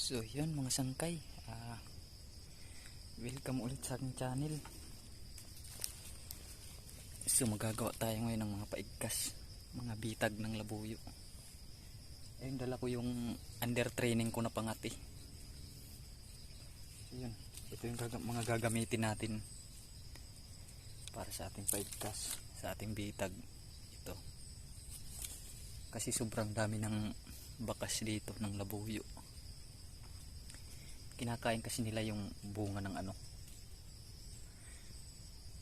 So yun mga sangkay, welcome ulit sa aking channel. So magagawa tayo ngayon ng mga paigkas, mga bitag ng labuyo. Ayun, dala ko yung under training ko na pangati. So yun, ito yung mga gagamitin natin para sa ating paigkas, sa ating bitag. Ito kasi sobrang dami ng bakas dito ng labuyo. Kinakain kasi nila yung bunga ng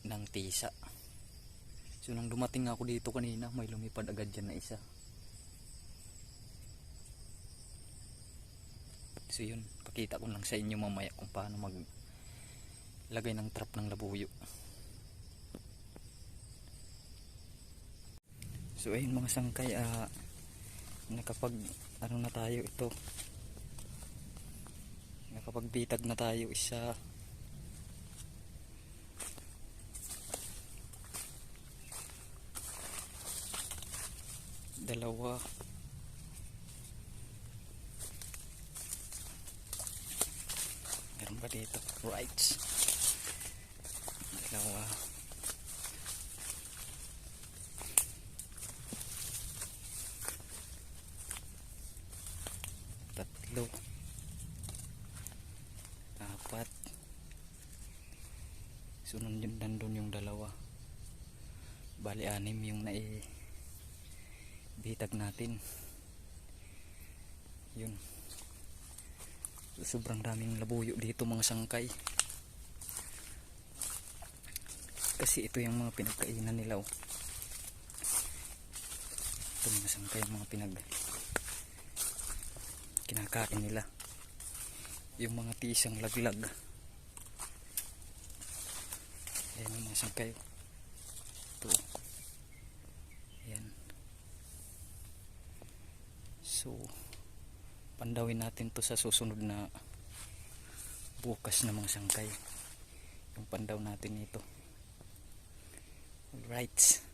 ng tisa. So nang dumating ako dito kanina, may lumipad agad dyan na isa. So yun, pakita ko lang sa inyo mamaya kung paano maglagay ng trap ng labuyo. So ayun mga sangkay, nakapag na tayo ito. Nakapagbitag na tayo isa, dalawa, meron ba dito? Right, dalawa, tatlo, apat. Sunod yun, nandun yung dalawa, bali anim yung bitag natin. Yun, so, sobrang daming labuyo dito mga sangkay, kasi ito yung mga pinagkainan nila. Ito mga sangkay, yung mga kinakain nila, yung mga tisang laglag. Ayan yung mga sangkay. Ito. Ayan. So pandawin natin to sa susunod na bukas na mga sangkay, yung pandaw natin ito. Alright.